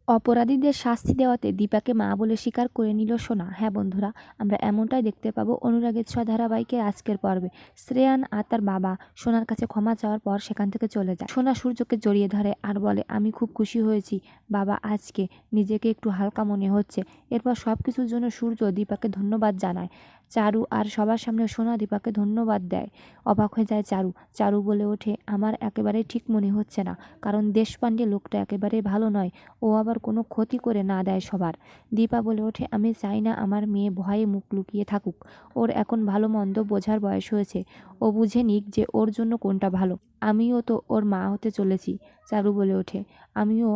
অপরাধীদের শাস্তি দেওয়াতে দীপাকে মা বলে স্বীকার করে নিল সোনা। হ্যাঁ বন্ধুরা, আমরা এমনটাই দেখতে পাবো অনুরাগের ছোঁয়া ধারাবাহিকের আজকের পর্বে। শ্রেয়ান আর তার বাবা সোনার কাছে ক্ষমা চাওয়ার পর সেখান থেকে চলে যায়। সোনা সূর্যকে জড়িয়ে ধরে আর বলে, আমি খুব খুশি হয়েছি বাবা, আজকে নিজেকে একটু হালকা মনে হচ্ছে। এরপর সব কিছুর জন্য সূর্য দীপাকে ধন্যবাদ জানায়। চারু আর সবার সামনে সোনা দীপাকে ধন্যবাদ দেয়। অবাক হয়ে যায় চারু। চারু বলে ওঠে, আমার একেবারেই ঠিক মনে হচ্ছে না, কারণ দেশপাণ্ডে লোকটা একেবারেই ভালো নয়, ও আবার কোনো ক্ষতি করে না দেয় সবার। দীপা বলে ওঠে, আমি চাই না আমার মেয়ে ভয়ে মুখ লুকিয়ে থাকুক। ওর এখন ভালো মন্দ বোঝার বয়স হয়েছে, ও বুঝে নিক যে ওর জন্য কোনটা ভালো। আমিও তো ওর মা হতে চলেছি। চারু বলে ওঠে, আমিও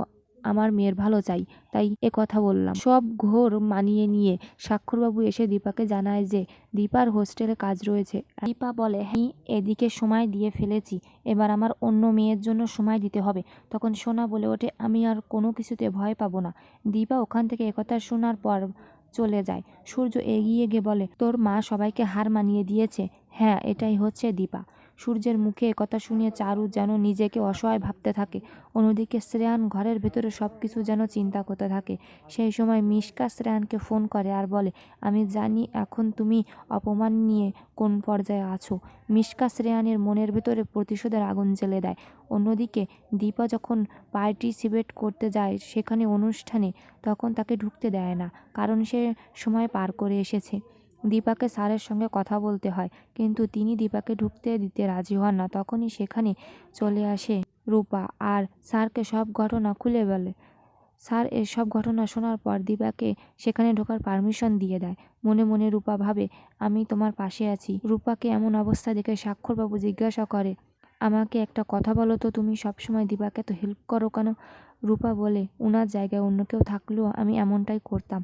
আমার মেয়ের ভালো চাই, তাই এ কথা বললাম। সব ঘোর মানিয়ে নিয়ে স্বাক্ষরবাবু এসে দীপাকে জানায় যে দীপার হোস্টেলে কাজ রয়েছে। দীপা বলে, হ্যাঁ এদিকে সময় দিয়ে ফেলেছি, এবার আমার অন্য মেয়ের জন্য সময় দিতে হবে। তখন সোনা বলে ওঠে, আমি আর কোনো কিছুতে ভয় পাবো না। দীপা ওখান থেকে একথা শোনার পর চলে যায়। সূর্য এগিয়ে গিয়ে বলে, তোর মা সবাইকে হার মানিয়ে দিয়েছে। হ্যাঁ, এটাই হচ্ছে দীপা। সূর্যের মুখে একথা শুনিয়ে চারু যেন নিজেকে অসহায় ভাবতে থাকে। অন্যদিকে শ্রেয়ান ঘরের ভেতরে সব কিছু যেন চিন্তা করতে থাকে। সেই সময় মিশকা শ্রেয়ানকে ফোন করে আর বলে, আমি জানি এখন তুমি অপমান নিয়ে কোন পর্যায়ে আছো। মিশকা শ্রেয়ানের মনের ভেতরে প্রতিশোধের আগুন জ্বেলে দেয়। অন্যদিকে দীপা যখন পার্টিসিপেট করতে যায় সেখানে অনুষ্ঠানে, তখন তাকে ঢুকতে দেয় না, কারণ সে সময় পার করে এসেছে। দীপাকে স্যারের সঙ্গে কথা বলতে হয়, কিন্তু তিনি দীপাকে ঢুকতে দিতে রাজি হন না। তখনই সেখানে চলে আসে রূপা আর স্যারকে সব ঘটনা খুলে বলে। স্যার এসব ঘটনা শোনার পর দীপাকে সেখানে ঢোকার পারমিশন দিয়ে দেয়। মনে মনে রূপা ভাবে, আমি তোমার পাশে আছি। রূপাকে এমন অবস্থা দেখে স্বাক্ষরবাবু জিজ্ঞাসা করে, আমাকে একটা কথা বলো তো, তুমি সবসময় দীপাকে তো হেল্প করো কেন? রূপা বলে, ওনার জায়গায় অন্য কেউ থাকলেও আমি এমনটাই করতাম।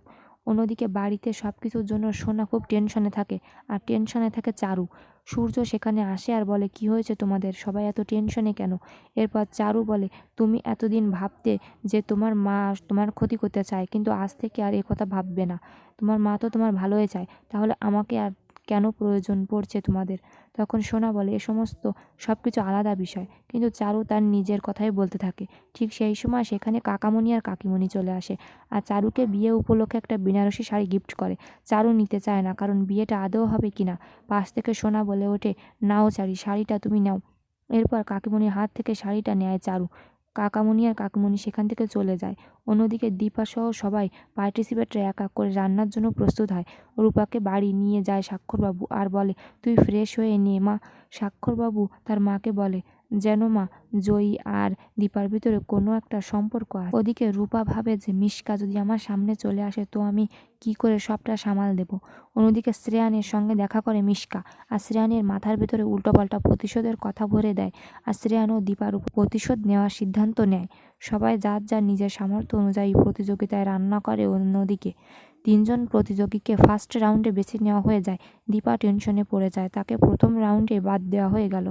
অন্যদিকে বাড়িতে সব কিছুর জন্য সোনা খুব টেনশনে থাকে, আর টেনশনে থাকে চারু। সূর্য সেখানে আসে আর বলে, কি হয়েছে তোমাদের, সবাই এত টেনশনে কেন? এরপর চারু বলে, তুমি এতদিন ভাবতে যে তোমার মা তোমার ক্ষতি করতে চায়, কিন্তু আজ থেকে আর কথা ভাববে না। তোমার মা তো তোমার ভালোই চায়, তাহলে আমাকে আর কেন প্রয়োজন পড়ছে তোমাদের? তখন সোনা বলে, এ সমস্ত সব কিছু আলাদা বিষয়, কিন্তু চারু তার নিজের কথাই বলতে থাকে। ঠিক সেই সময় সেখানে কাকামণি আর কাকিমণি চলে আসে আর চারুকে বিয়ে উপলক্ষে একটা বেনারসি শাড়ি গিফট করে। চারু নিতে চায় না, কারণ বিয়েটা আদৌ হবে কিনা। পাশ থেকে সোনা বলে ওঠে, নাও চারি, শাড়িটা তুমি নাও। এরপর কাকিমণির হাত থেকে শাড়িটা নেয় চারু। কাকামণি আর কাকিমণি সেখান থেকে চলে যায়। অন্যদিকে দীপা সহ সবাই পার্টিসিপেটরা এক এক করে রান্নার জন্য প্রস্তুত হয়। রূপাকে বাড়ি নিয়ে যায় স্বাক্ষরবাবু আর বলে, তুই ফ্রেশ হয়ে নে মা। স্বাক্ষরবাবু তার মাকে বলে, যেন মা জয়ী আর দীপার ভিতরে কোনো একটা সম্পর্ক আছে। ওদিকে রূপা ভাবে যে মিশকা যদি আমার সামনে চলে আসে তো আমি কি করে সবটা সামাল দেব। অন্যদিকে শ্রেয়ানের সঙ্গে দেখা করে মিশকা, আর শ্রেয়ানের মাথার ভেতরে উল্টোপাল্টা প্রতিশোধের কথা ভরে দেয়। আর শ্রেয়ান ও দীপার উপর প্রতিশোধ নেওয়ার সিদ্ধান্ত নেয়। সবাই যার যার নিজের সামর্থ্য অনুযায়ী প্রতিযোগিতায় রান্না করে। অন্যদিকে 3জন প্রতিযোগীকে ফার্স্ট রাউন্ডে বেছে নেওয়া হয়ে যায়। দীপা টেনশনে পড়ে যায়, তাকে প্রথম রাউন্ডে বাদ দেওয়া হয়ে গেল।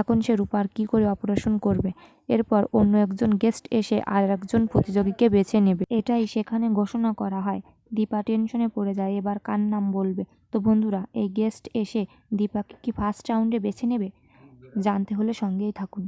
এখন সে রূপার কী করে অপারেশন করবে। এরপর অন্য একজন গেস্ট এসে আর একজন প্রতিযোগীকে বেছে নেবে, এটাই সেখানে ঘোষণা করা হয়। দীপা টেনশনে পড়ে যায়, এবার কার নাম বলবে। তো বন্ধুরা, এই গেস্ট এসে দীপাকে কি ফার্স্ট রাউন্ডে বেছে নেবে? জানতে হলে সঙ্গেই থাকুন।